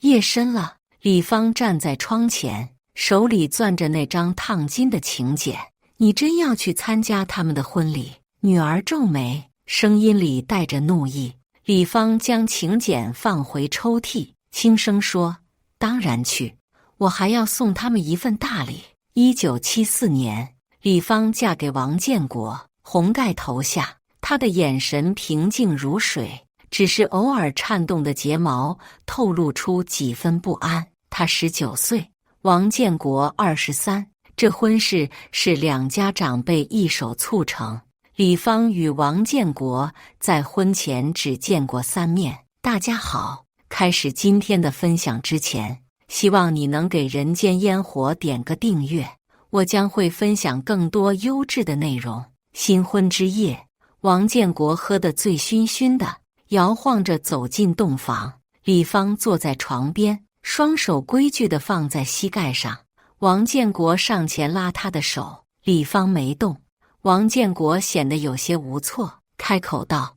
夜深了，李芳站在窗前，手里攥着那张烫金的请柬。你真要去参加他们的婚礼？女儿皱眉，声音里带着怒意。李芳将请柬放回抽屉，轻声说：当然去，我还要送他们一份大礼。1974年，李芳嫁给王建国，红盖头下，她的眼神平静如水，只是偶尔颤动的睫毛透露出几分不安。她19岁，王建国23，这婚事是两家长辈一手促成。李芳与王建国在婚前只见过3面。大家好，开始今天的分享之前，希望你能给人间烟火点个订阅，我将会分享更多优质的内容。新婚之夜，王建国喝得醉醺醺的，摇晃着走进洞房。李芳坐在床边，双手规矩地放在膝盖上。王建国上前拉她的手，李芳没动。王建国显得有些无措，开口道：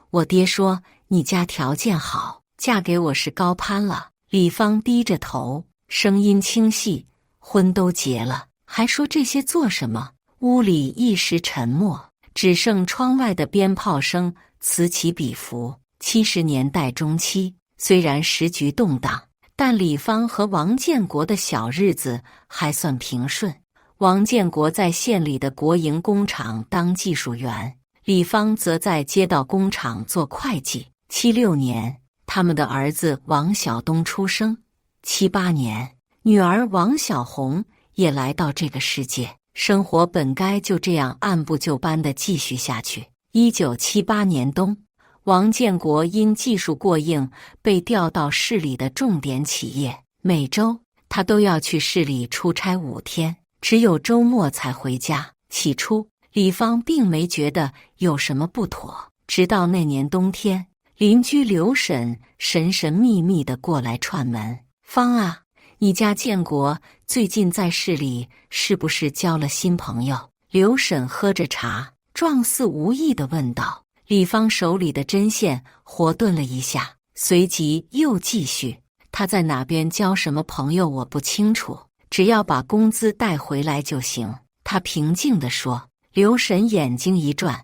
我爹说你家条件好，嫁给我是高攀了。李芳低着头，声音清细：婚都结了，还说这些做什么？屋里一时沉默，只剩窗外的鞭炮声此起彼伏。70年代中期，虽然时局动荡，但李芳和王建国的小日子还算平顺。王建国在县里的国营工厂当技术员，李芳则在街道工厂做会计。76年，他们的儿子王晓东出生。78年，女儿王小红也来到这个世界。生活本该就这样按部就班地继续下去。1978年冬，王建国因技术过硬被调到市里的重点企业，每周他都要去市里出差5天，只有周末才回家。起初，李芳并没觉得有什么不妥，直到那年冬天，邻居刘婶神神秘秘地过来串门：芳啊，你家建国最近在市里是不是交了新朋友？刘婶喝着茶，状似无意地问道。李芳手里的针线活顿了一下，随即又继续：他在哪边交什么朋友我不清楚，只要把工资带回来就行。他平静地说。刘婶眼睛一转：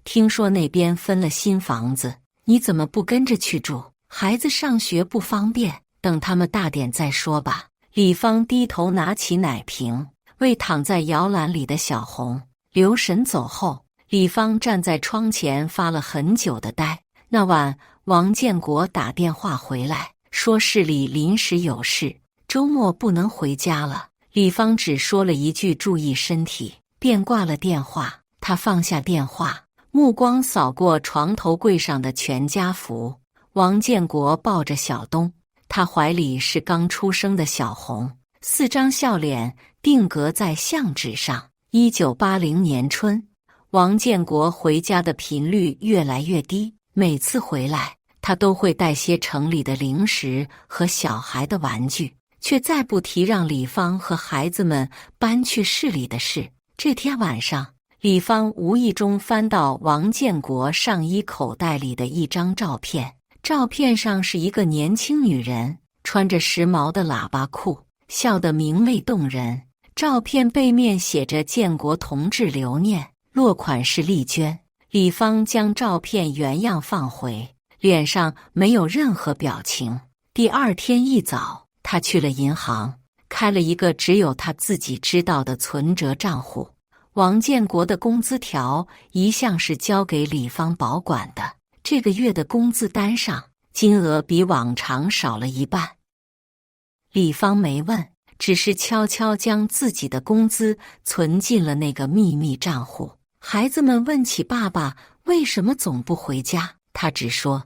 听说那边分了新房子，你怎么不跟着去住？孩子上学不方便，等他们大点再说吧。李芳低头拿起奶瓶，喂躺在摇篮里的小红。刘婶走后，李芳站在窗前发了很久的呆。那晚，王建国打电话回来，说市里临时有事，周末不能回家了。李芳只说了一句注意身体，便挂了电话。她放下电话，目光扫过床头柜上的全家福。王建国抱着小东，他怀里是刚出生的小红，4张笑脸定格在相纸上。1980年春，王建国回家的频率越来越低，每次回来，他都会带些城里的零食和小孩的玩具，却再不提让李芳和孩子们搬去市里的事。这天晚上，李芳无意中翻到王建国上衣口袋里的一张照片，照片上是一个年轻女人，穿着时髦的喇叭裤，笑得明媚动人。照片背面写着建国同志留念，落款是丽娟。李芳将照片原样放回，脸上没有任何表情。第二天一早，她去了银行，开了一个只有她自己知道的存折账户。王建国的工资条一向是交给李芳保管的，这个月的工资单上金额比往常少了1半。李芳没问，只是悄悄将自己的工资存进了那个秘密账户。孩子们问起爸爸为什么总不回家，他只说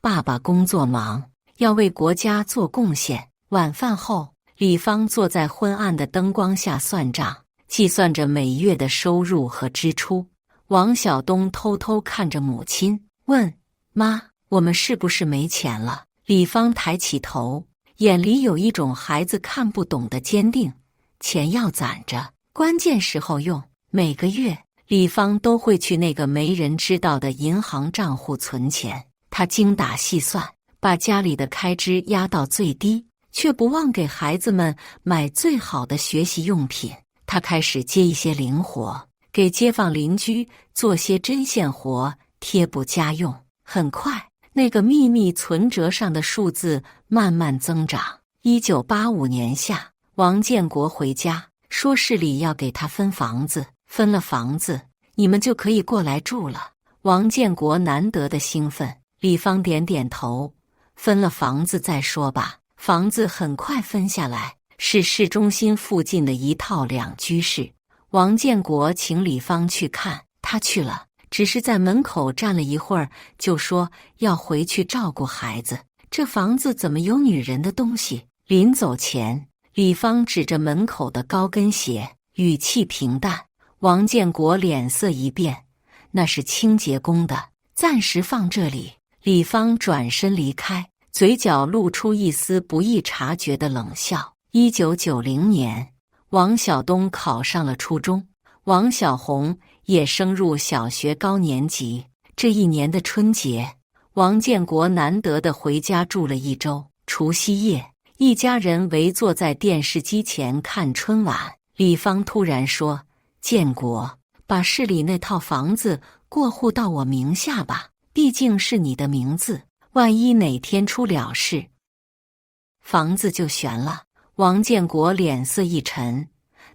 爸爸工作忙，要为国家做贡献。晚饭后，李芳坐在昏暗的灯光下算账，计算着每月的收入和支出。王晓东偷偷看着母亲，问：妈，我们是不是没钱了？李芳抬起头，眼里有一种孩子看不懂的坚定。钱要攒着，关键时候用。每个月，李芳都会去那个没人知道的银行账户存钱。她精打细算，把家里的开支压到最低，却不忘给孩子们买最好的学习用品。他开始接一些零活，给街坊邻居做些针线活、贴补家用。很快，那个秘密存折上的数字慢慢增长。1985年夏，王建国回家，说市里要给他分房子，分了房子，你们就可以过来住了。王建国难得的兴奋，李芳点点头，分了房子再说吧。房子很快分下来，是市中心附近的一套2居室。王建国请李芳去看，他去了，只是在门口站了一会儿，就说要回去照顾孩子。这房子怎么有女人的东西？临走前，李芳指着门口的高跟鞋，语气平淡。王建国脸色一变，那是清洁工的，暂时放这里。李芳转身离开，嘴角露出一丝不易察觉的冷笑。1990年，王晓东考上了初中，王小红也升入小学高年级。这一年的春节，王建国难得的回家住了1周。除夕夜，一家人围坐在电视机前看春晚。李芳突然说：“建国，把市里那套房子过户到我名下吧，毕竟是你的名字，万一哪天出了事，房子就悬了。”王建国脸色一沉，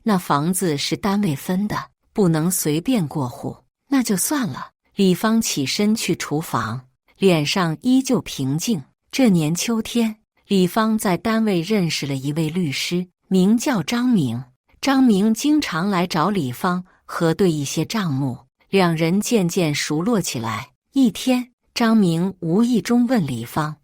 那房子是单位分的，不能随便过户。那就算了。李芳起身去厨房，脸上依旧平静。这年秋天，李芳在单位认识了一位律师，名叫张明。张明经常来找李芳核对一些账目，两人渐渐熟络起来。一天，张明无意中问李芳：“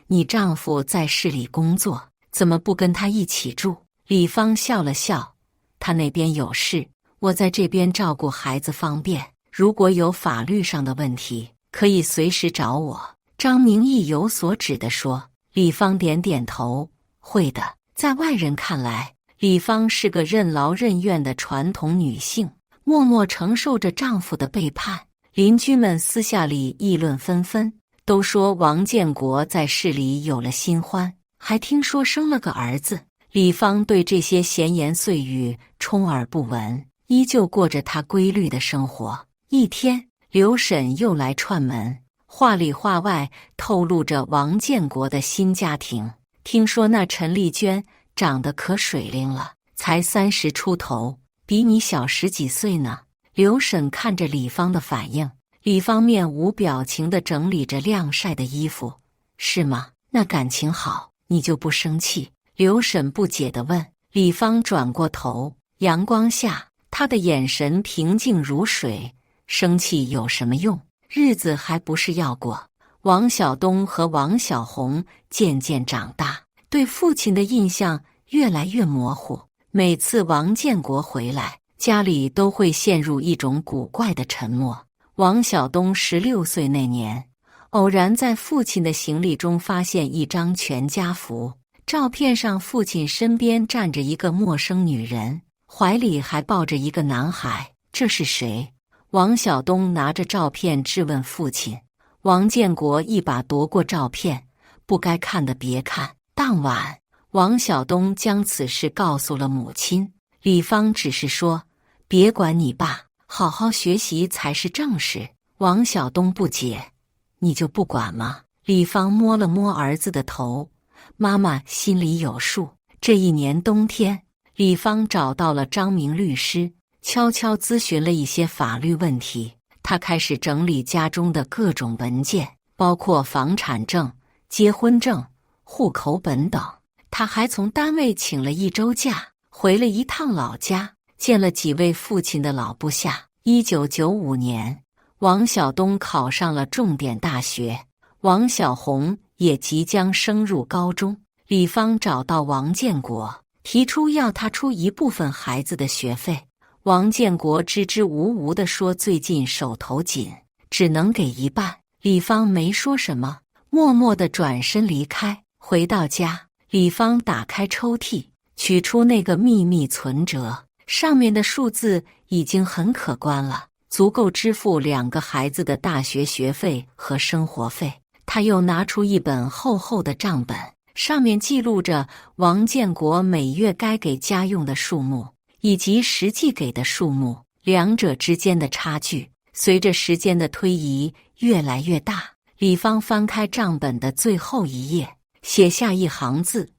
你丈夫在市里工作，怎么不跟他一起住？”李芳笑了笑：“他那边有事，我在这边照顾孩子方便。如果有法律上的问题，可以随时找我。”张明意有所指地说。李芳点点头：“会的。”在外人看来，李芳是个任劳任怨的传统女性，默默承受着丈夫的背叛。邻居们私下里议论纷纷，都说王建国在市里有了新欢，还听说生了个儿子。李芳对这些闲言碎语充耳不闻，依旧过着她规律的生活。一天，刘婶又来串门，话里话外透露着王建国的新家庭。听说那陈丽娟长得可水灵了，才30出头，比你小10几岁呢。刘婶看着李芳的反应，李芳面无表情地整理着晾晒的衣服。是吗？那感情好，你就不生气？刘婶不解地问。李芳转过头，阳光下，她的眼神平静如水。生气有什么用？日子还不是要过。王晓东和王小红渐渐长大，对父亲的印象越来越模糊。每次王建国回来，家里都会陷入一种古怪的沉默。王晓东16岁那年，偶然在父亲的行李中发现一张全家福，照片上父亲身边站着一个陌生女人，怀里还抱着一个男孩。这是谁？王晓东拿着照片质问父亲。王建国一把夺过照片，不该看的别看。当晚，王晓东将此事告诉了母亲。李芳只是说：“别管你爸，好好学习才是正事。”王晓东不解：“你就不管吗？”李芳摸了摸儿子的头：“妈妈心里有数。”这一年冬天，李芳找到了张明律师，悄悄咨询了一些法律问题。他开始整理家中的各种文件，包括房产证、结婚证、户口本等。他还从单位请了1周假，回了一趟老家，见了几位父亲的老部下。1995年，王晓东考上了重点大学，王小红也即将升入高中。李芳找到王建国，提出要他出一部分孩子的学费。王建国支支吾吾地说最近手头紧，只能给一半。李芳没说什么，默默地转身离开。回到家，李芳打开抽屉，取出那个秘密存折，上面的数字已经很可观了，足够支付2个孩子的大学学费和生活费。他又拿出一本厚厚的账本，上面记录着王建国每月该给家用的数目，以及实际给的数目，两者之间的差距随着时间的推移越来越大。李芳翻开账本的最后一页，写下一行字：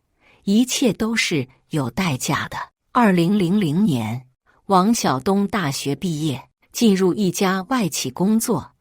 一切都是有代价的。2000年，王晓东大学毕业，进入一家外企工作。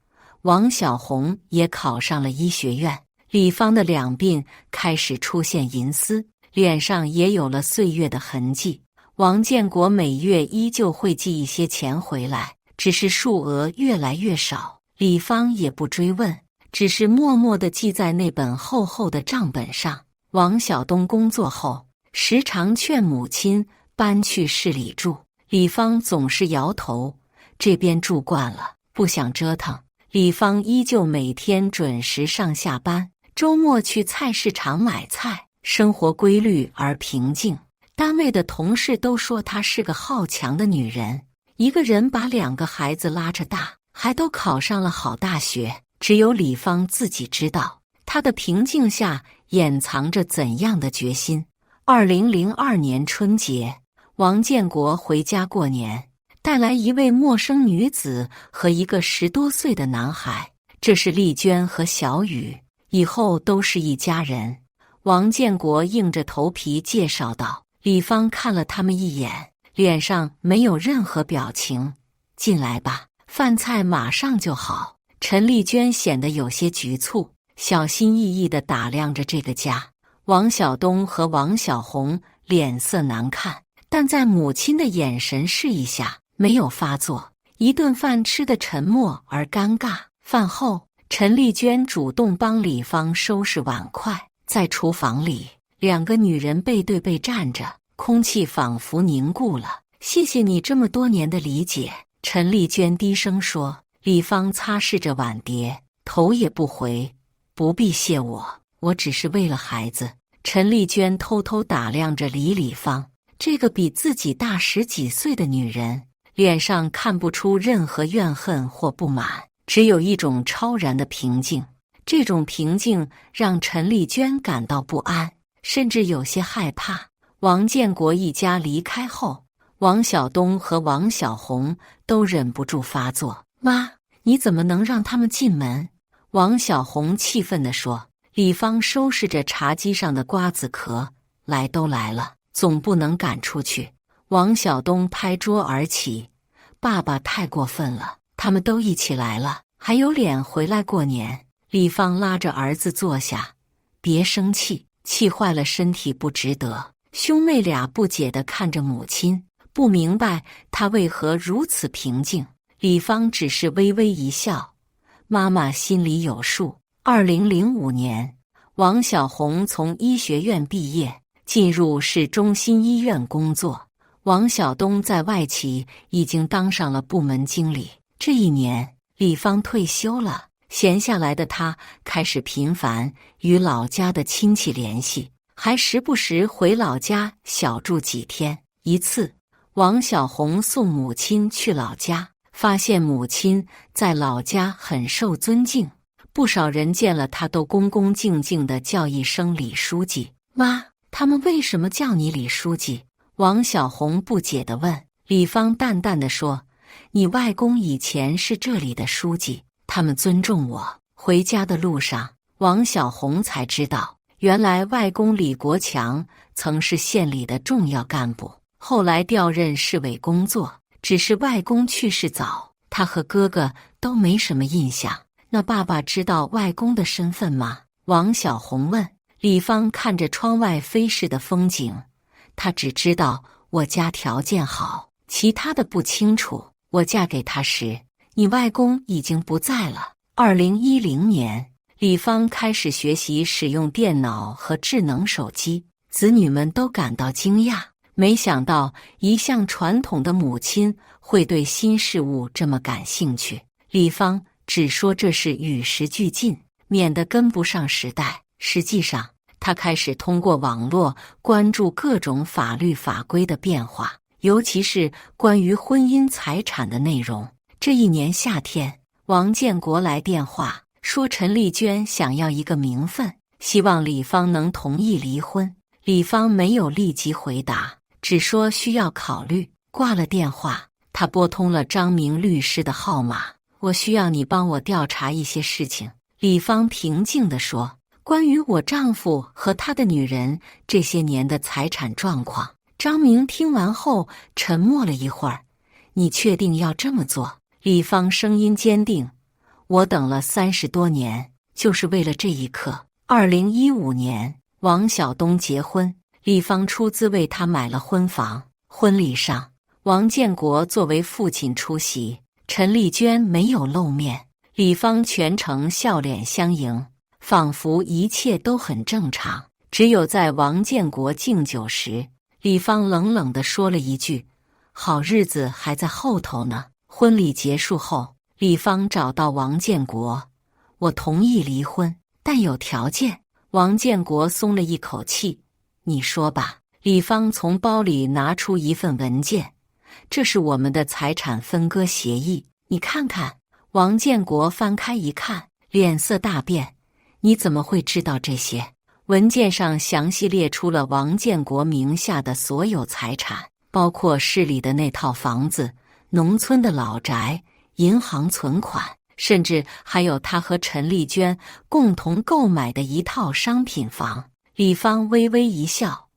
王小红也考上了医学院。李芳的两鬓开始出现银丝，脸上也有了岁月的痕迹。王建国每月依旧会寄一些钱回来，只是数额越来越少。李芳也不追问，只是默默地记在那本厚厚的账本上。王晓东工作后，时常劝母亲搬去市里住，李芳总是摇头，这边住惯了，不想折腾。李芳依旧每天准时上下班，周末去菜市场买菜，生活规律而平静。单位的同事都说她是个好强的女人，一个人把2个孩子拉着大，还都考上了好大学。只有李芳自己知道，她的平静下掩藏着怎样的决心。2002年春节，王建国回家过年，带来一位陌生女子和一个10多岁的男孩，这是丽娟和小雨，以后都是一家人。王建国硬着头皮介绍道。李芳看了他们一眼，脸上没有任何表情。进来吧，饭菜马上就好。陈丽娟显得有些局促，小心翼翼地打量着这个家。王晓东和王小红脸色难看，但在母亲的眼神示意下没有发作。一顿饭吃得沉默而尴尬。饭后，陈丽娟主动帮李芳收拾碗筷。在厨房里，2个女人背对背站着，空气仿佛凝固了。谢谢你这么多年的理解，陈丽娟低声说。李芳擦拭着碗碟，头也不回。不必谢我，我只是为了孩子。陈丽娟偷偷打量着李芳，这个比自己大10几岁的女人，脸上看不出任何怨恨或不满，只有一种超然的平静。这种平静让陈丽娟感到不安，甚至有些害怕。王建国一家离开后，王晓东和王小红都忍不住发作。妈，你怎么能让他们进门？王小红气愤地说。李芳收拾着茶几上的瓜子壳，来都来了，总不能赶出去。王晓东拍桌而起，爸爸太过分了，他们都一起来了，还有脸回来过年？李芳拉着儿子坐下，别生气，气坏了身体不值得。兄妹俩不解地看着母亲，不明白她为何如此平静。李芳只是微微一笑，妈妈心里有数。2005年，王小红从医学院毕业，进入市中心医院工作。王晓东在外企已经当上了部门经理。这一年，李芳退休了。闲下来的他开始频繁与老家的亲戚联系，还时不时回老家小住几天。一次，王小红送母亲去老家，发现母亲在老家很受尊敬，不少人见了他都恭恭敬敬地叫一声李书记。妈，他们为什么叫你李书记？王小红不解地问。李芳淡淡地说，你外公以前是这里的书记，他们尊重我。回家的路上，王小红才知道，原来外公李国强曾是县里的重要干部，后来调任市委工作。只是外公去世早，他和哥哥都没什么印象。那爸爸知道外公的身份吗？王小红问。李芳看着窗外飞逝的风景，他只知道我家条件好，其他的不清楚。我嫁给他时，你外公已经不在了。2010年，李芳开始学习使用电脑和智能手机，子女们都感到惊讶，没想到一向传统的母亲会对新事物这么感兴趣。李芳只说这是与时俱进，免得跟不上时代。实际上，他开始通过网络关注各种法律法规的变化，尤其是关于婚姻财产的内容。这一年夏天，王建国来电话说陈丽娟想要一个名分，希望李芳能同意离婚。李芳没有立即回答，只说需要考虑。挂了电话，他拨通了张明律师的号码。我需要你帮我调查一些事情。李芳平静地说，关于我丈夫和他的女人这些年的财产状况。张明听完后沉默了一会儿。你确定要这么做？李芳声音坚定。我等了30多年，就是为了这一刻。2015年，王晓东结婚，李芳出资为他买了婚房。婚礼上，王建国作为父亲出席，陈丽娟没有露面。李芳全程笑脸相迎，仿佛一切都很正常。只有在王建国敬酒时，李芳冷冷地说了一句：好日子还在后头呢。婚礼结束后，李芳找到王建国，我同意离婚，但有条件。王建国松了一口气，你说吧。李芳从包里拿出一份文件，这是我们的财产分割协议，你看看。王建国翻开一看，脸色大变，你怎么会知道这些？文件上详细列出了王建国名下的所有财产，包括市里的那套房子、农村的老宅、银行存款，甚至还有他和陈丽娟共同购买的一套商品房。李芳微微一笑，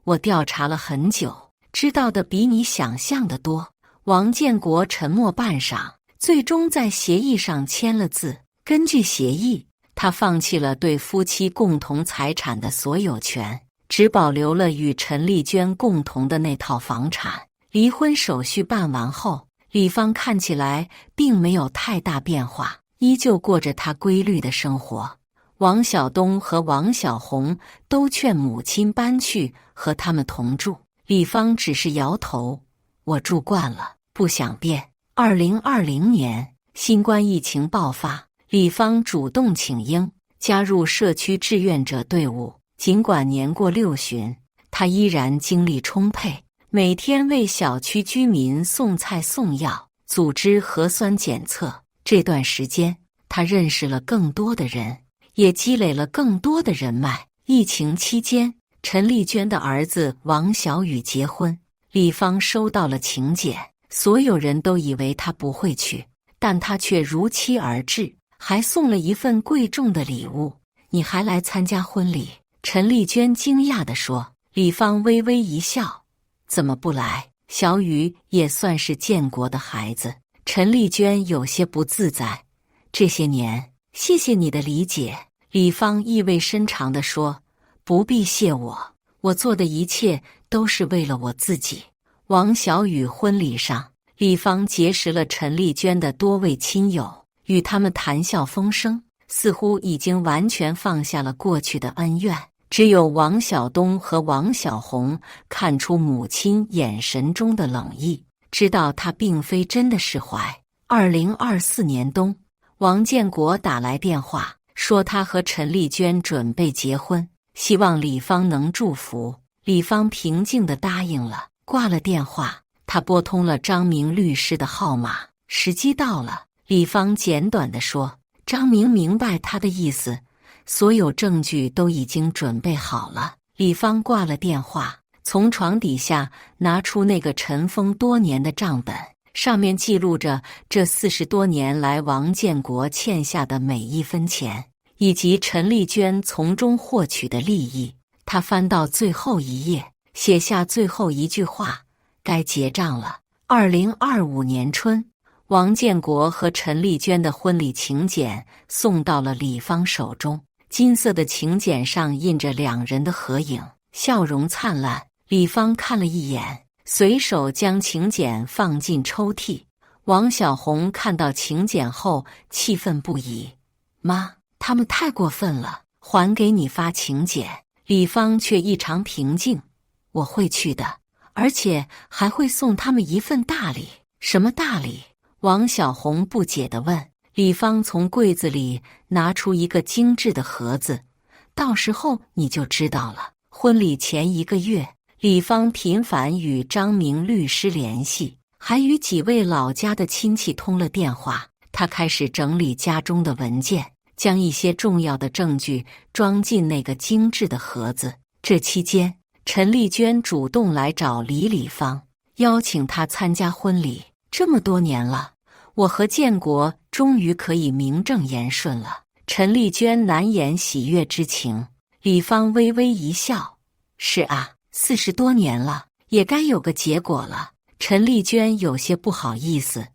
我调查了很久，知道的比你想象的多。王建国沉默半晌，最终在协议上签了字。根据协议，他放弃了对夫妻共同财产的所有权，只保留了与陈丽娟共同的那套房产。离婚手续办完后，李芳看起来并没有太大变化，依旧过着她规律的生活。王晓东和王小红都劝母亲搬去和他们同住，李芳只是摇头，我住惯了，不想变。2020年，新冠疫情爆发，李芳主动请缨，加入社区志愿者队伍。尽管年过60旬，她依然精力充沛，每天为小区居民送菜送药，组织核酸检测。这段时间，她认识了更多的人，也积累了更多的人脉。疫情期间，陈丽娟的儿子王小雨结婚，李芳收到了请柬，所有人都以为她不会去，但她却如期而至，还送了一份贵重的礼物。你还来参加婚礼？陈丽娟惊讶地说。李芳微微一笑，怎么不来？小雨也算是建国的孩子。陈丽娟有些不自在。这些年，谢谢你的理解。李芳意味深长地说，不必谢我，我做的一切都是为了我自己。王小雨婚礼上，李芳结识了陈丽娟的多位亲友，与他们谈笑风生，似乎已经完全放下了过去的恩怨。只有王晓东和王小红看出母亲眼神中的冷意，知道她并非真的释怀。2024年冬，王建国打来电话，说他和陈丽娟准备结婚，希望李芳能祝福。李芳平静地答应了。挂了电话，他拨通了张明律师的号码。时机到了，李芳简短地说。张明明白他的意思，所有证据都已经准备好了。李芳挂了电话，从床底下拿出那个尘封多年的账本，上面记录着这40多年来王建国欠下的每一分钱，以及陈丽娟从中获取的利益。他翻到最后一页，写下最后一句话：该结账了。2025年春，王建国和陈丽娟的婚礼请柬送到了李芳手中。金色的请柬上印着两人的合影，笑容灿烂。李芳看了一眼，随手将请柬放进抽屉。王小红看到请柬后气愤不已：妈，他们太过分了，还给你发请柬。李芳却异常平静：我会去的，而且还会送他们一份大礼。什么大礼？王小红不解地问。李芳从柜子里拿出一个精致的盒子，到时候你就知道了。婚礼前1个月，李芳频繁与张明律师联系，还与几位老家的亲戚通了电话。她开始整理家中的文件，将一些重要的证据装进那个精致的盒子。这期间，陈丽娟主动来找李芳，邀请她参加婚礼。这么多年了，我和建国终于可以名正言顺了。陈丽娟难掩喜悦之情。李芳微微一笑：“是啊，40多年了，也该有个结果了。”陈丽娟有些不好意思：“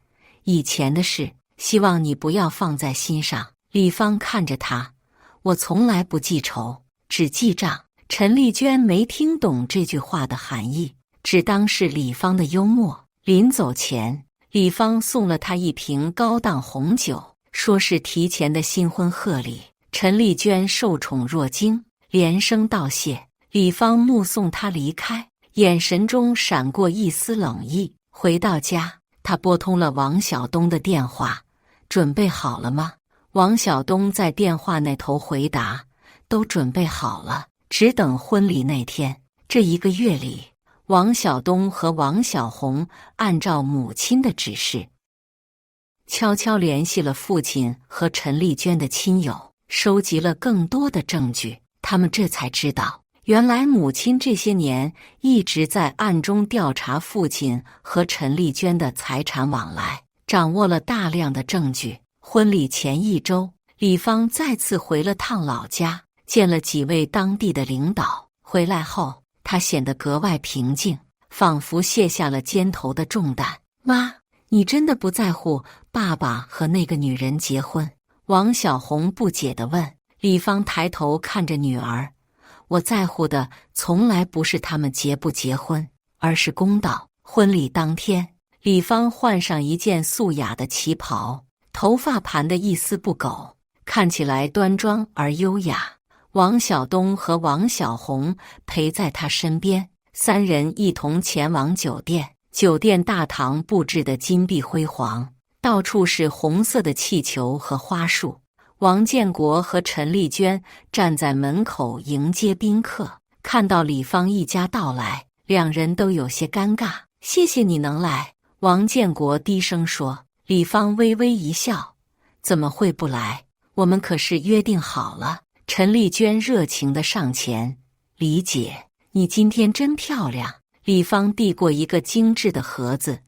以前的事，希望你不要放在心上。”李芳看着他：“我从来不记仇，只记账。”陈丽娟没听懂这句话的含义，只当是李芳的幽默。临走前，李芳送了她一瓶高档红酒，说是提前的新婚贺礼。陈丽娟受宠若惊，连声道谢。李芳目送她离开，眼神中闪过一丝冷意。回到家，她拨通了王晓东的电话：“准备好了吗？”王晓东在电话那头回答：“都准备好了，只等婚礼那天。”这1个月里，王晓东和王小红按照母亲的指示，悄悄联系了父亲和陈丽娟的亲友，收集了更多的证据。他们这才知道，原来母亲这些年一直在暗中调查父亲和陈丽娟的财产往来，掌握了大量的证据。婚礼前1周，李芳再次回了趟老家，见了几位当地的领导。回来后，她显得格外平静，仿佛卸下了肩头的重担。“妈，你真的不在乎爸爸和那个女人结婚？”王小红不解地问。李芳抬头看着女儿：“我在乎的从来不是他们结不结婚，而是公道。”婚礼当天，李芳换上一件素雅的旗袍，头发盘得一丝不苟，看起来端庄而优雅。王晓东和王小红陪在她身边，3人一同前往酒店。酒店大堂布置得金碧辉煌，到处是红色的气球和花束。王建国和陈丽娟站在门口迎接宾客，看到李芳一家到来，两人都有些尴尬。“谢谢你能来。”王建国低声说。李芳微微一笑：“怎么会不来？我们可是约定好了。”陈丽娟热情地上前：“李姐，你今天真漂亮。”李芳递过一个精致的盒子：“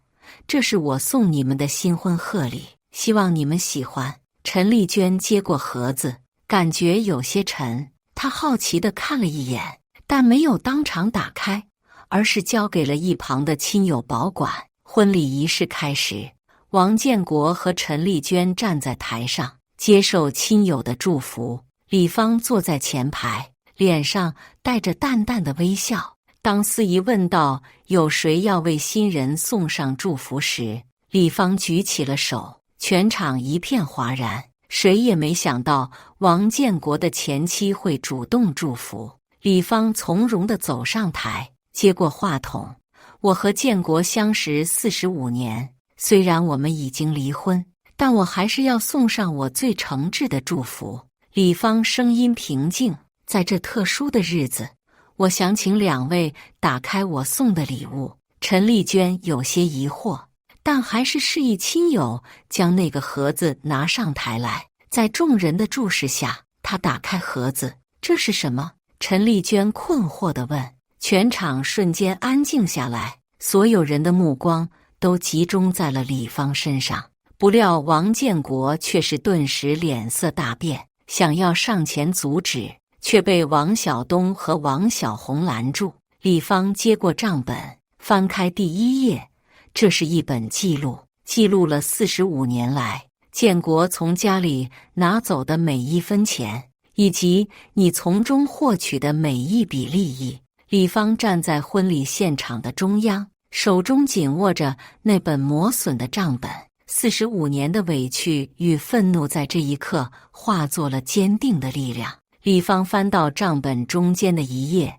这是我送你们的新婚贺礼，希望你们喜欢。”陈丽娟接过盒子，感觉有些沉，她好奇地看了一眼，但没有当场打开，而是交给了一旁的亲友保管。婚礼仪式开始，王建国和陈丽娟站在台上接受亲友的祝福。李芳坐在前排，脸上带着淡淡的微笑。当司仪问到有谁要为新人送上祝福时，李芳举起了手，全场一片哗然。谁也没想到王建国的前妻会主动祝福。李芳从容地走上台，接过话筒：“我和建国相识45年，虽然我们已经离婚，但我还是要送上我最诚挚的祝福。”李芳声音平静：“在这特殊的日子，我想请2位打开我送的礼物。”陈丽娟有些疑惑，但还是示意亲友将那个盒子拿上台来。在众人的注视下，她打开盒子：“这是什么？”陈丽娟困惑地问。全场瞬间安静下来，所有人的目光都集中在了李芳身上。不料王建国却是顿时脸色大变，想要上前阻止，却被王晓东和王小红拦住。李芳接过账本，翻开第1页，这是一本记录，记录了45年来建国从家里拿走的每1分钱，以及你从中获取的每一笔利益。李芳站在婚礼现场的中央，手中紧握着那本磨损的账本。45年的委屈与愤怒在这一刻化作了坚定的力量。李芳翻到账本中间的一页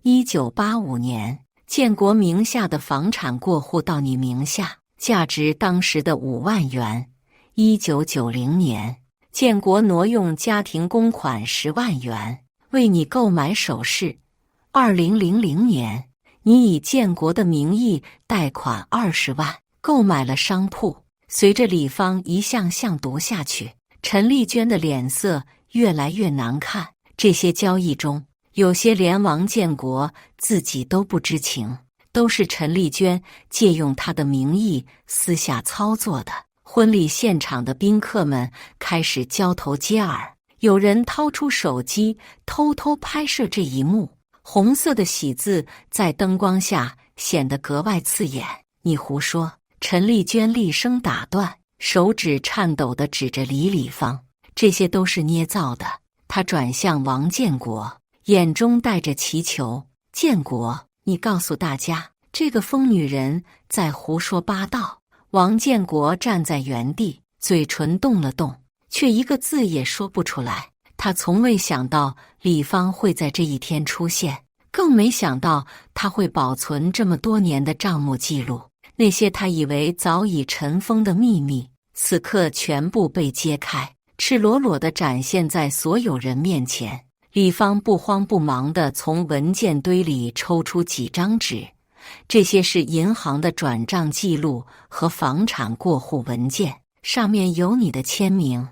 ，1985年，建国名下的房产过户到你名下，价值当时的5万元。1990年，建国挪用家庭公款10万元，为你购买首饰。2000年，你以建国的名义贷款20万，购买了商铺。随着李芳一项项读下去，陈丽娟的脸色越来越难看。这些交易中，有些连王建国自己都不知情，都是陈丽娟借用他的名义私下操作的。婚礼现场的宾客们开始交头接耳，有人掏出手机偷偷拍摄这一幕。红色的喜字在灯光下显得格外刺眼。你胡说！陈丽娟厉声打断，手指颤抖地指着李芳，这些都是捏造的。他转向王建国，眼中带着祈求：建国，你告诉大家，这个疯女人在胡说八道。王建国站在原地，嘴唇动了动，却一个字也说不出来。他从未想到李芳会在这一天出现，更没想到他会保存这么多年的账目记录。那些他以为早已尘封的秘密，此刻全部被揭开，赤裸裸地展现在所有人面前。李芳不慌不忙地从文件堆里抽出几张纸，这些是银行的转账记录和房产过户文件，上面有你的签名。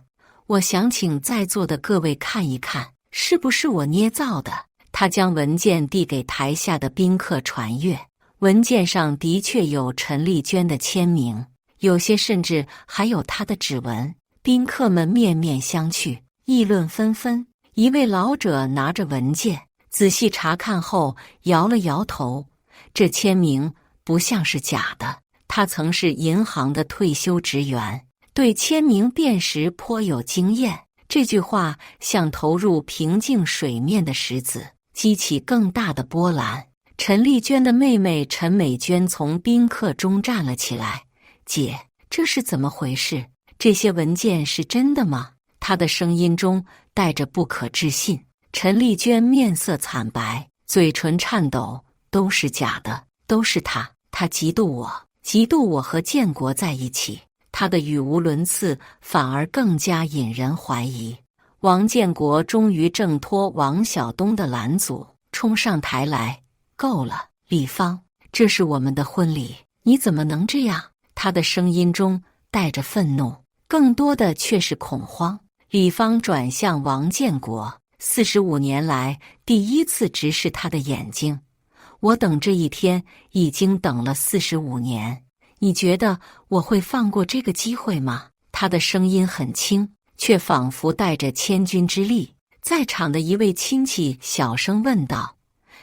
我想请在座的各位看一看，是不是我捏造的？他将文件递给台下的宾客传阅，文件上的确有陈丽娟的签名，有些甚至还有她的指纹。宾客们面面相觑，议论纷纷。一位老者拿着文件仔细查看后摇了摇头，这签名不像是假的。他曾是银行的退休职员，对签名辨识颇有经验。这句话像投入平静水面的石子，激起更大的波澜。陈丽娟的妹妹陈美娟从宾客中站了起来：姐，这是怎么回事？这些文件是真的吗？她的声音中带着不可置信。陈丽娟面色惨白，嘴唇颤抖：都是假的，都是他嫉妒我，嫉妒我和建国在一起。他的语无伦次反而更加引人怀疑。王建国终于挣脱王晓东的拦阻，冲上台来：够了，李芳，这是我们的婚礼，你怎么能这样？他的声音中带着愤怒，更多的却是恐慌。李芳转向王建国：45年来第一次直视他的眼睛，我等这一天已经等了45年，你觉得我会放过这个机会吗？他的声音很轻，却仿佛带着千钧之力。在场的一位亲戚小声问道：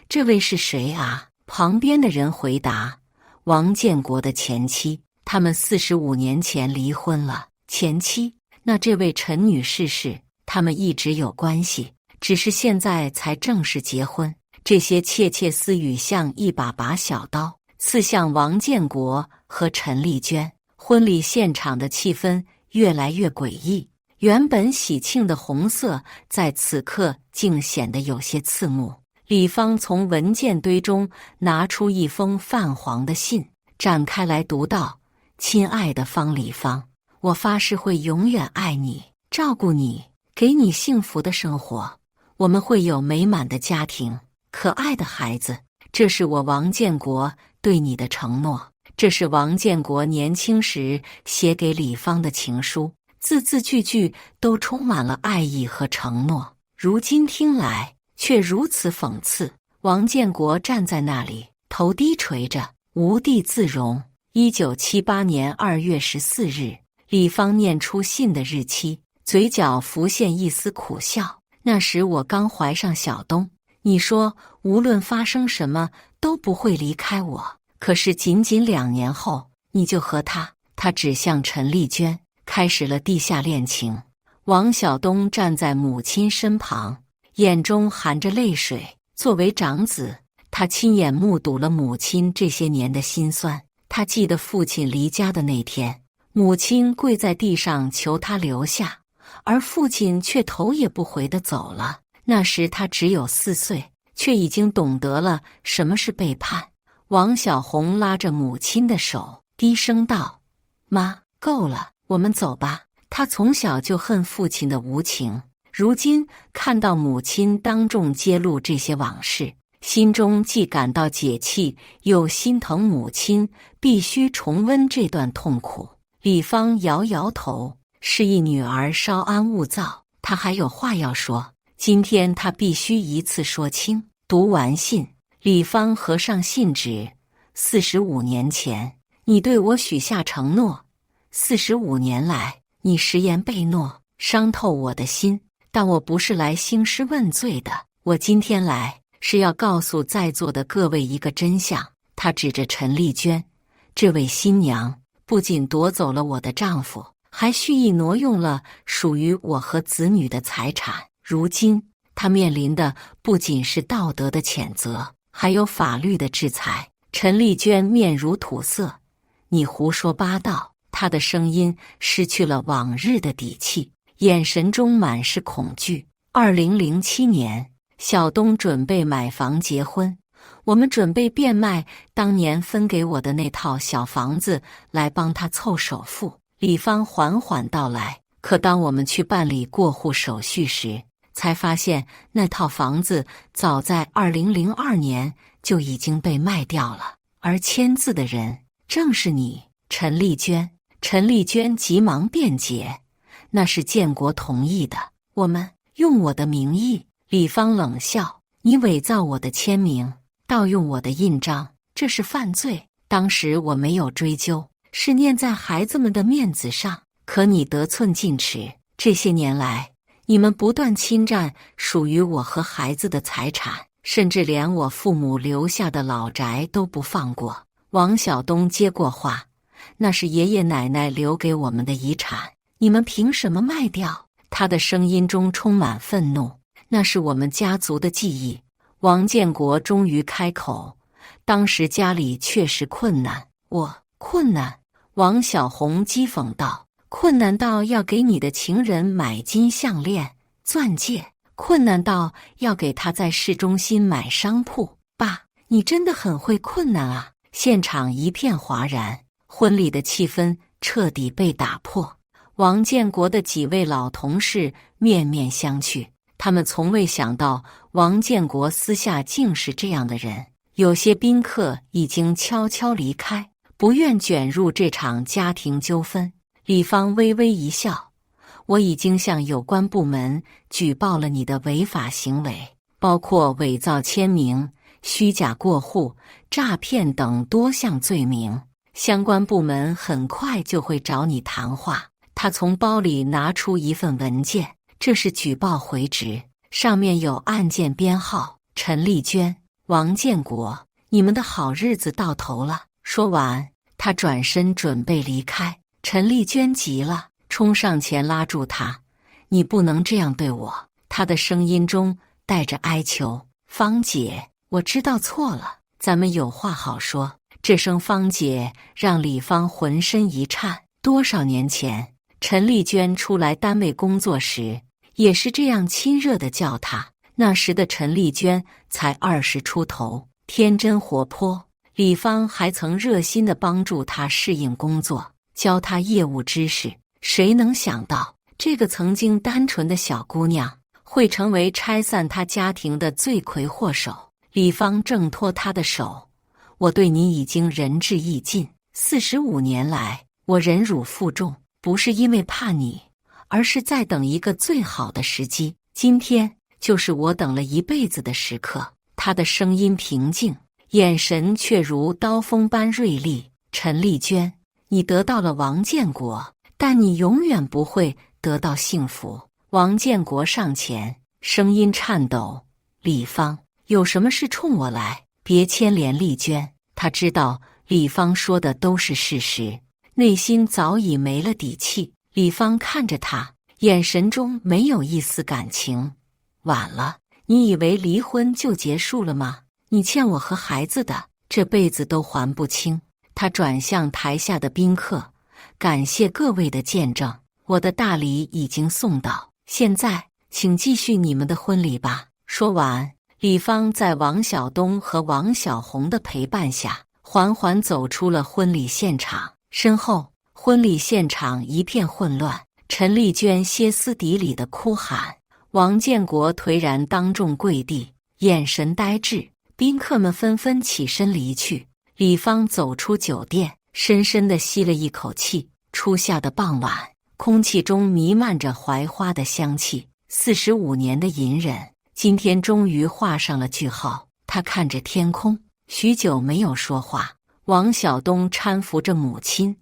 这位是谁啊？旁边的人回答：王建国的前妻，他们45年前离婚了。前妻？那这位陈女士是？他们一直有关系，只是现在才正式结婚。这些窃窃私语像一把把小刀，刺向王建国和陈丽娟。婚礼现场的气氛越来越诡异，原本喜庆的红色在此刻竟显得有些刺目。李芳从文件堆中拿出一封泛黄的信，展开来读道：亲爱的方李芳，我发誓会永远爱你，照顾你，给你幸福的生活。我们会有美满的家庭，可爱的孩子。这是我王建国对你的承诺。这是王建国年轻时写给李芳的情书，字字句句都充满了爱意和承诺。如今听来却如此讽刺。王建国站在那里，头低垂着，无地自容。1978年2月14日，李芳念出信的日期，嘴角浮现一丝苦笑。那时我刚怀上小东，你说无论发生什么都不会离开我，可是仅仅2年后，你就和他指向陈丽娟，开始了地下恋情。王晓东站在母亲身旁，眼中含着泪水。作为长子，他亲眼目睹了母亲这些年的辛酸。他记得父亲离家的那天，母亲跪在地上求他留下，而父亲却头也不回地走了。那时他只有4岁，却已经懂得了什么是背叛。王小红拉着母亲的手，低声道：妈，够了，我们走吧。他从小就恨父亲的无情，如今看到母亲当众揭露这些往事，心中既感到解气，又心疼母亲必须重温这段痛苦。李芳摇摇头，示意女儿稍安勿躁，她还有话要说。今天她必须一次说清。读完信，李芳合上信纸。45年前，你对我许下承诺，45年来，你食言背诺，伤透我的心。但我不是来兴师问罪的，我今天来是要告诉在座的各位一个真相。他指着陈丽娟，这位新娘不仅夺走了我的丈夫，还蓄意挪用了属于我和子女的财产。如今，她面临的不仅是道德的谴责，还有法律的制裁。陈丽娟面如土色，你胡说八道！她的声音失去了往日的底气，眼神中满是恐惧。2007年，小东准备买房结婚，我们准备变卖当年分给我的那套小房子来帮他凑首付。李芳缓缓道来，可当我们去办理过户手续时，才发现那套房子早在2002年就已经被卖掉了，而签字的人正是你，陈丽娟。陈丽娟急忙辩解，那是建国同意的，我们用我的名义。李芳冷笑，你伪造我的签名，盗用我的印章，这是犯罪。当时我没有追究，是念在孩子们的面子上，可你得寸进尺。这些年来，你们不断侵占属于我和孩子的财产，甚至连我父母留下的老宅都不放过。王晓东接过话，那是爷爷奶奶留给我们的遗产，你们凭什么卖掉？他的声音中充满愤怒，那是我们家族的记忆。王建国终于开口，当时家里确实困难。我困难？王小红讥讽道，困难到要给你的情人买金项链、钻戒，困难到要给他在市中心买商铺。爸，你真的很会困难啊！现场一片哗然，婚礼的气氛彻底被打破。王建国的几位老同事面面相觑，他们从未想到王建国私下竟是这样的人。有些宾客已经悄悄离开，不愿卷入这场家庭纠纷。李芳微微一笑，我已经向有关部门举报了你的违法行为，包括伪造签名、虚假过户、诈骗等多项罪名，相关部门很快就会找你谈话。他从包里拿出一份文件，这是举报回执，上面有案件编号。陈丽娟、王建国，你们的好日子到头了。说完，他转身准备离开。陈丽娟急了，冲上前拉住他，你不能这样对我。他的声音中带着哀求，芳姐，我知道错了，咱们有话好说。这声芳姐让李芳浑身一颤。多少年前，陈丽娟出来单位工作时，也是这样亲热地叫她。那时的陈丽娟才20出头，天真活泼。李芳还曾热心地帮助她适应工作，教她业务知识。谁能想到，这个曾经单纯的小姑娘，会成为拆散她家庭的罪魁祸首？李芳挣脱她的手，我对你已经仁至义尽。45年来，我忍辱负重，不是因为怕你，而是在等一个最好的时机。今天就是我等了一辈子的时刻。他的声音平静，眼神却如刀锋般锐利。陈丽娟，你得到了王建国，但你永远不会得到幸福。王建国上前，声音颤抖，李芳，有什么事冲我来，别牵连丽娟。他知道李芳说的都是事实，内心早已没了底气。李芳看着他，眼神中没有一丝感情。晚了，你以为离婚就结束了吗？你欠我和孩子的，这辈子都还不清。他转向台下的宾客，感谢各位的见证，我的大礼已经送到，现在请继续你们的婚礼吧。说完，李芳在王晓东和王小红的陪伴下，缓缓走出了婚礼现场。身后，婚礼现场一片混乱，陈丽娟歇斯底里的哭喊，王建国颓然当众跪地，眼神呆滞。宾客们纷纷起身离去。李芳走出酒店，深深地吸了一口气。初夏的傍晚，空气中弥漫着槐花的香气。45年的隐忍，今天终于画上了句号。他看着天空，许久没有说话。王晓东搀扶着母亲：“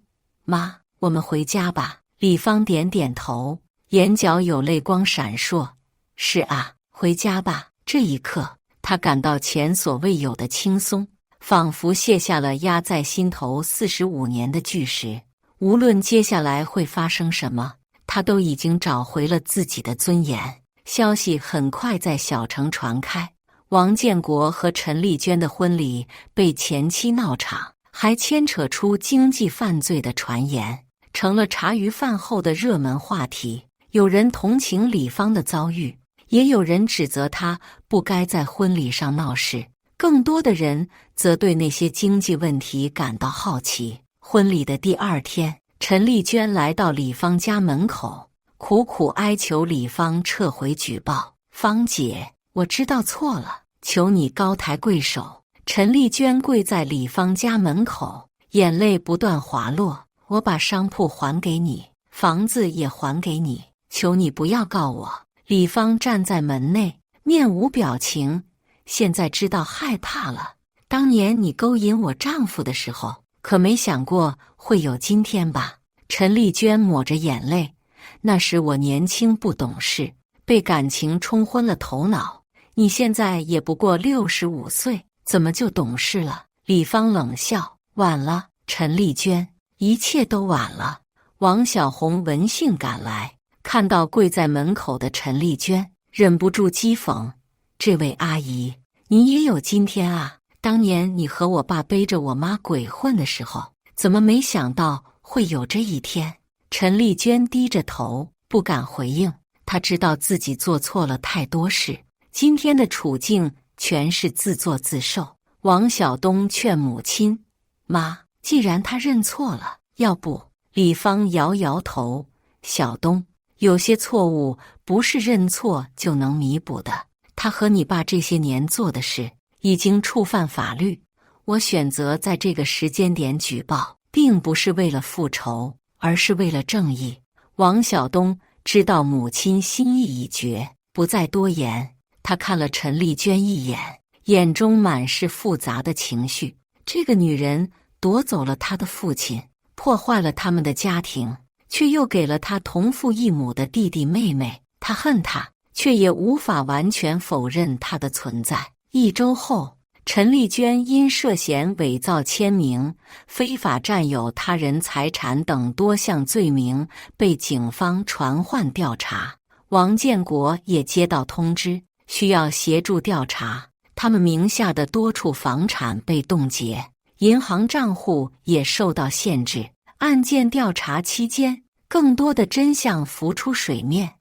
妈，我们回家吧。”李芳点点头，眼角有泪光闪烁。“是啊，回家吧。”这一刻，他感到前所未有的轻松，仿佛卸下了压在心头45年的巨石。无论接下来会发生什么，他都已经找回了自己的尊严。消息很快在小城传开，王建国和陈丽娟的婚礼被前妻闹场，还牵扯出经济犯罪的传言，成了茶余饭后的热门话题。有人同情李芳的遭遇，也有人指责她不该在婚礼上闹事，更多的人则对那些经济问题感到好奇。婚礼的第二天，陈丽娟来到李芳家门口，苦苦哀求李芳撤回举报。“芳姐，我知道错了，求你高抬贵手。”陈丽娟跪在李芳家门口，眼泪不断滑落。“我把商铺还给你，房子也还给你，求你不要告我。”李芳站在门内，面无表情。“现在知道害怕了。当年你勾引我丈夫的时候，可没想过会有今天吧？”陈丽娟抹着眼泪：“那时我年轻不懂事，被感情冲昏了头脑。你现在也不过65岁，怎么就懂事了？”李芳冷笑：“晚了，陈丽娟，一切都晚了。”王小红闻讯赶来，看到跪在门口的陈丽娟，忍不住讥讽：“这位阿姨，你也有今天啊！当年你和我爸背着我妈鬼混的时候，怎么没想到会有这一天？”陈丽娟低着头，不敢回应。她知道自己做错了太多事，今天的处境全是自作自受。王晓东劝母亲：“妈，既然他认错了，要不……”李芳摇摇头：“晓东，有些错误不是认错就能弥补的。他和你爸这些年做的事已经触犯法律。我选择在这个时间点举报，并不是为了复仇，而是为了正义。”王晓东知道母亲心意已决，不再多言。他看了陈丽娟一眼，眼中满是复杂的情绪。这个女人夺走了他的父亲，破坏了他们的家庭，却又给了他同父异母的弟弟妹妹。他恨他，却也无法完全否认他的存在。1周后，陈丽娟因涉嫌伪造签名、非法占有他人财产等多项罪名被警方传唤调查。王建国也接到通知，需要协助调查。他们名下的多处房产被冻结，银行账户也受到限制。案件调查期间，更多的真相浮出水面。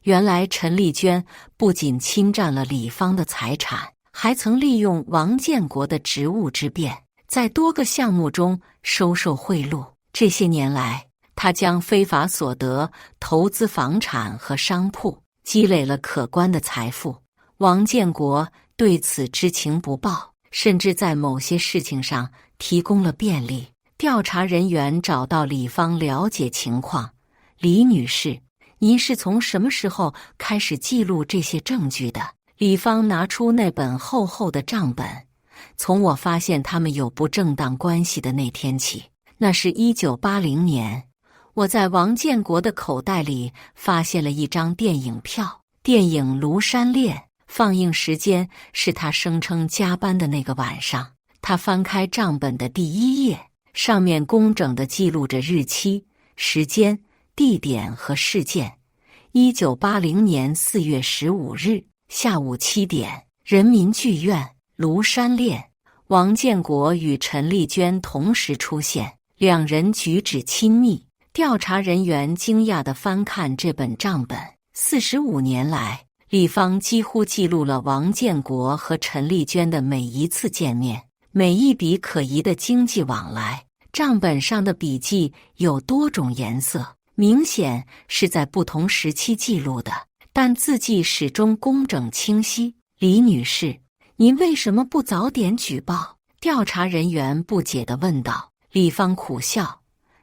原来陈丽娟不仅侵占了李芳的财产，还曾利用王建国的职务之便，在多个项目中收受贿赂。这些年来，他将非法所得投资房产和商铺，积累了可观的财富。王建国对此知情不报，甚至在某些事情上提供了便利。调查人员找到李芳了解情况：“李女士，您是从什么时候开始记录这些证据的？”李芳拿出那本厚厚的账本：“从我发现他们有不正当关系的那天起，那是1980年，我在王建国的口袋里发现了一张电影票，电影《庐山恋》放映时间是他声称加班的那个晚上。”他翻开账本的第1页，上面工整地记录着日期、时间、地点和事件。1980年4月15日下午7点，人民剧院庐山恋，王建国与陈丽娟同时出现，两人举止亲密。调查人员惊讶地翻看这本账本，45年来，李芳几乎记录了王建国和陈丽娟的每一次见面，每一笔可疑的经济往来。账本上的笔记有多种颜色，明显是在不同时期记录的，但字迹始终工整清晰。“李女士，您为什么不早点举报？”调查人员不解地问道。李芳苦笑：“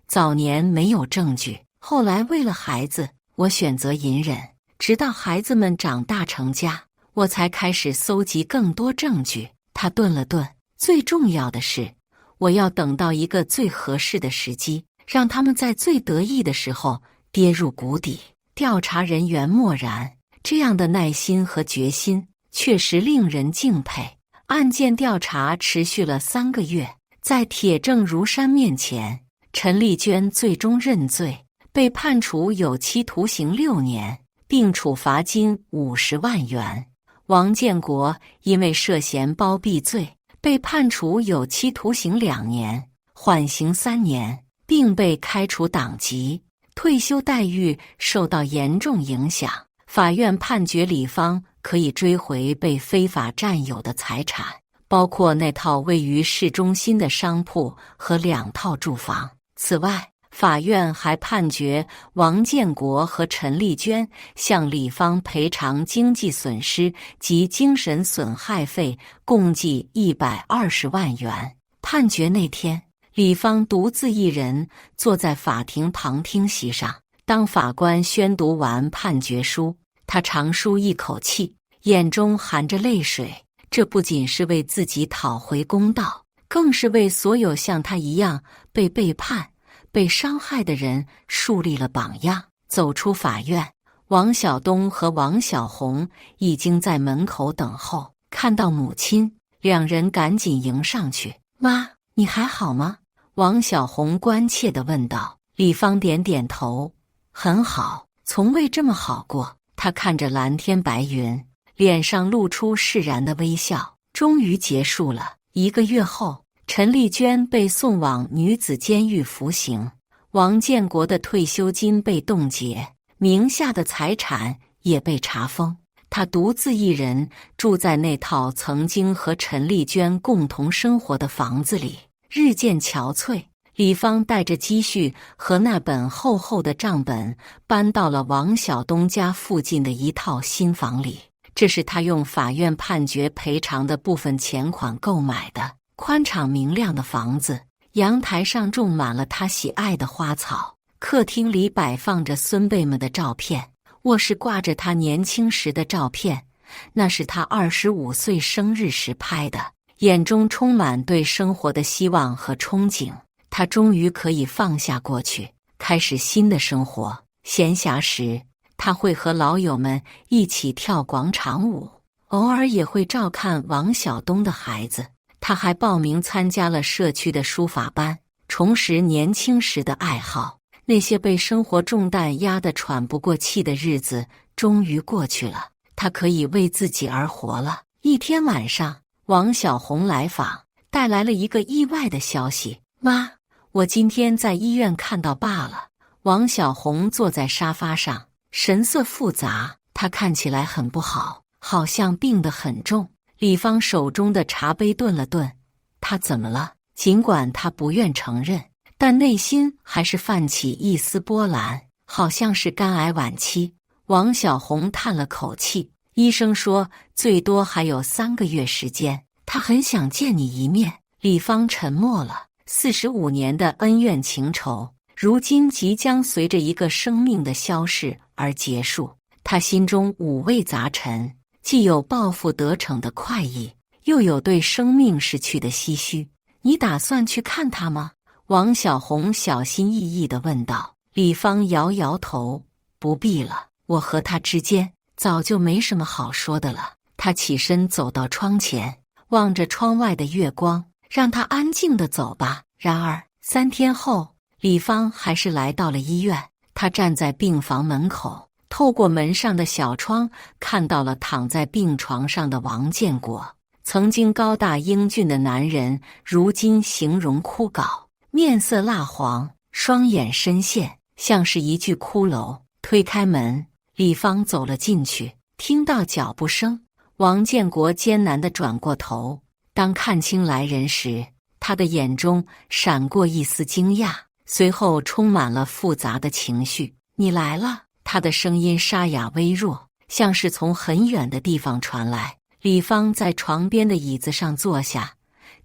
早年没有证据，后来为了孩子，我选择隐忍，直到孩子们长大成家，我才开始搜集更多证据。他顿了顿，最重要的是，我要等到一个最合适的时机，让他们在最得意的时候跌入谷底。调查人员默然，这样的耐心和决心确实令人敬佩。案件调查持续了3个月，在铁证如山面前，陈丽娟最终认罪，被判处有期徒刑6年，并处罚金50万元。王建国因为涉嫌包庇罪，被判处有期徒刑2年，缓刑3年，并被开除党籍，退休待遇受到严重影响。法院判决李芳可以追回被非法占有的财产，包括那套位于市中心的商铺和2套住房。此外，法院还判决王建国和陈丽娟向李芳赔偿经济损失及精神损害费共计120万元。判决那天，李芳独自一人坐在法庭旁听席上。当法官宣读完判决书，他长舒一口气，眼中含着泪水。这不仅是为自己讨回公道，更是为所有像他一样被背叛、被伤害的人树立了榜样。走出法院，王晓东和王小红已经在门口等候。看到母亲，两人赶紧迎上去：“妈，你还好吗？”王小红关切地问道。李芳点点头：“很好，从未这么好过。”她看着蓝天白云，脸上露出释然的微笑。终于结束了。1个月后，陈丽娟被送往女子监狱服刑，王建国的退休金被冻结，名下的财产也被查封。他独自一人住在那套曾经和陈丽娟共同生活的房子里，日渐憔悴。李芳带着积蓄和那本厚厚的账本搬到了王晓东家附近的一套新房里，这是他用法院判决赔偿的部分钱款购买的。宽敞明亮的房子，阳台上种满了他喜爱的花草，客厅里摆放着孙辈们的照片，卧室挂着他年轻时的照片，那是他25岁生日时拍的。眼中充满对生活的希望和憧憬。他终于可以放下过去，开始新的生活。闲暇时，他会和老友们一起跳广场舞，偶尔也会照看王晓东的孩子。他还报名参加了社区的书法班，重拾年轻时的爱好。那些被生活重担压得喘不过气的日子终于过去了，他可以为自己而活了。一天晚上，王小红来访，带来了一个意外的消息：“妈，我今天在医院看到爸了。”王小红坐在沙发上，神色复杂，她看起来很不好，好像病得很重。李芳手中的茶杯顿了顿，他怎么了？尽管他不愿承认，但内心还是泛起一丝波澜，好像是肝癌晚期。王小红叹了口气，医生说最多还有3个月时间，他很想见你一面。李芳沉默了。45年的恩怨情仇，如今即将随着一个生命的消逝而结束。他心中五味杂陈，既有报复得逞的快意，又有对生命逝去的唏嘘。你打算去看他吗？王小红小心翼翼地问道。李芳摇摇头，不必了，我和他之间早就没什么好说的了。他起身走到窗前，望着窗外的月光，让他安静地走吧。然而3天后，李芳还是来到了医院。她站在病房门口，透过门上的小窗，看到了躺在病床上的王建国。曾经高大英俊的男人，如今形容枯槁，面色蜡黄，双眼深陷，像是一具骷髅。推开门，李芳走了进去，听到脚步声，王建国艰难地转过头。当看清来人时，他的眼中闪过一丝惊讶，随后充满了复杂的情绪。你来了。他的声音沙哑微弱，像是从很远的地方传来。李芳在床边的椅子上坐下。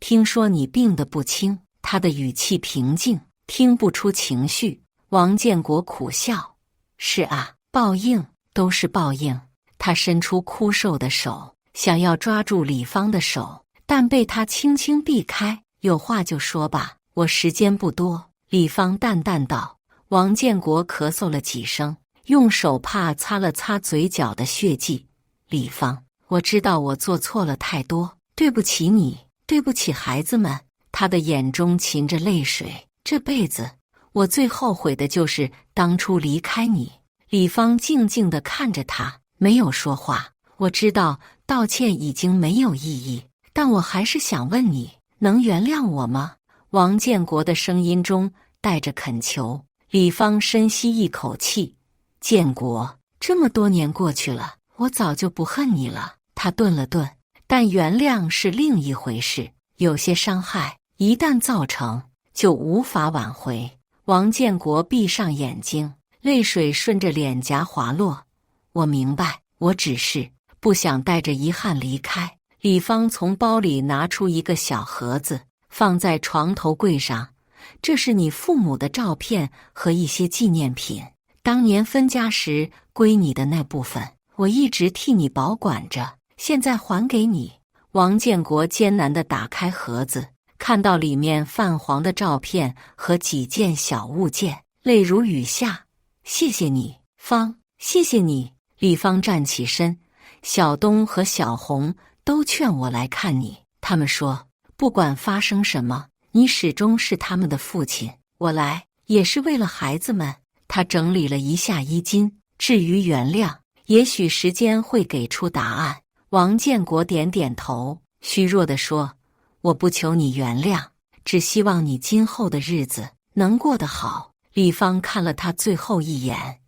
听说你病得不轻。他的语气平静，听不出情绪。王建国苦笑：“是啊，报应都是报应。”他伸出枯瘦的手，想要抓住李芳的手，但被他轻轻避开。有话就说吧，我时间不多。李芳淡淡道。王建国咳嗽了几声，用手帕擦了擦嘴角的血迹。李芳，我知道我做错了太多，对不起你，对不起孩子们。他的眼中噙着泪水。这辈子我最后悔的就是当初离开你。李芳静静地看着他，没有说话。我知道道歉已经没有意义，但我还是想问你，能原谅我吗？王建国的声音中带着恳求。李芳深吸一口气，建国，这么多年过去了，我早就不恨你了。他顿了顿，但原谅是另一回事，有些伤害一旦造成，就无法挽回。王建国闭上眼睛，泪水顺着脸颊滑落。我明白，我只是不想带着遗憾离开。李芳从包里拿出一个小盒子，放在床头柜上。这是你父母的照片和一些纪念品，当年分家时归你的那部分，我一直替你保管着，现在还给你。王建国艰难地打开盒子，看到里面泛黄的照片和几件小物件，泪如雨下。谢谢你，芳，谢谢你。李芳站起身，小东和小红都劝我来看你，他们说不管发生什么，你始终是他们的父亲，我来也是为了孩子们。他整理了一下衣襟，至于原谅，也许时间会给出答案。王建国点点头，虚弱地说：“我不求你原谅，只希望你今后的日子能过得好。”李芳看了他最后一眼：“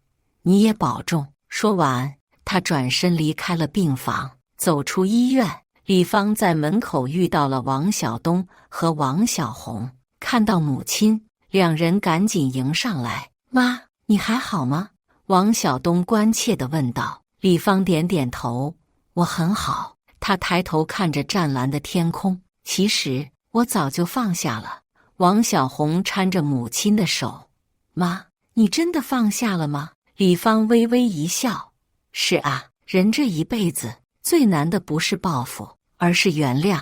你也保重。”说完，他转身离开了病房，走出医院。李芳在门口遇到了王晓东和王小红，看到母亲，两人赶紧迎上来：“妈，你还好吗？”王晓东关切地问道。李芳点点头：“我很好。”他抬头看着湛蓝的天空：“其实我早就放下了。”王小红搀着母亲的手：“妈，你真的放下了吗？”李芳微微一笑：“是啊，人这一辈子最难的不是报复，而是原谅；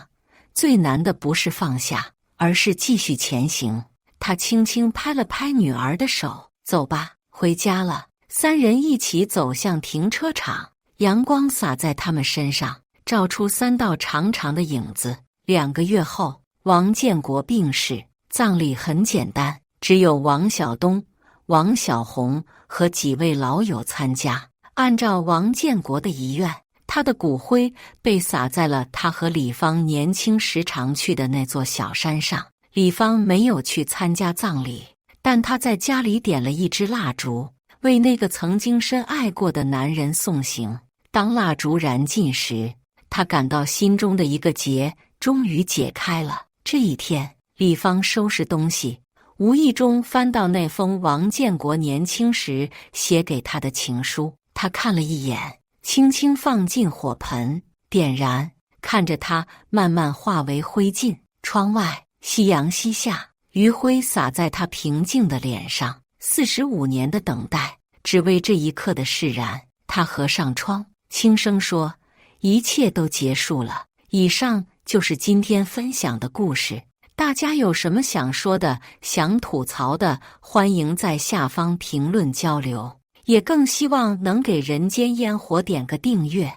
最难的不是放下，而是继续前行。”他轻轻拍了拍女儿的手：“走吧，回家了。”三人一起走向停车场，阳光洒在他们身上，照出3道长长的影子。2个月后，王建国病逝，葬礼很简单，只有王晓东、王小红和几位老友参加。按照王建国的遗愿，他的骨灰被撒在了他和李芳年轻时常去的那座小山上。李芳没有去参加葬礼，但她在家里点了一支蜡烛，为那个曾经深爱过的男人送行。当蜡烛燃尽时，她感到心中的一个结终于解开了。这一天，李芳收拾东西，无意中翻到那封王建国年轻时写给她的情书。她看了一眼，轻轻放进火盆，点燃，看着它慢慢化为灰烬。窗外夕阳西下，余晖洒在他平静的脸上。45年的等待，只为这一刻的释然。他合上窗，轻声说：“一切都结束了。”以上就是今天分享的故事。大家有什么想说的、想吐槽的，欢迎在下方评论交流。也更希望能给人间烟火点个订阅，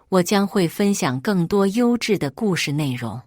我将会分享更多优质的故事内容。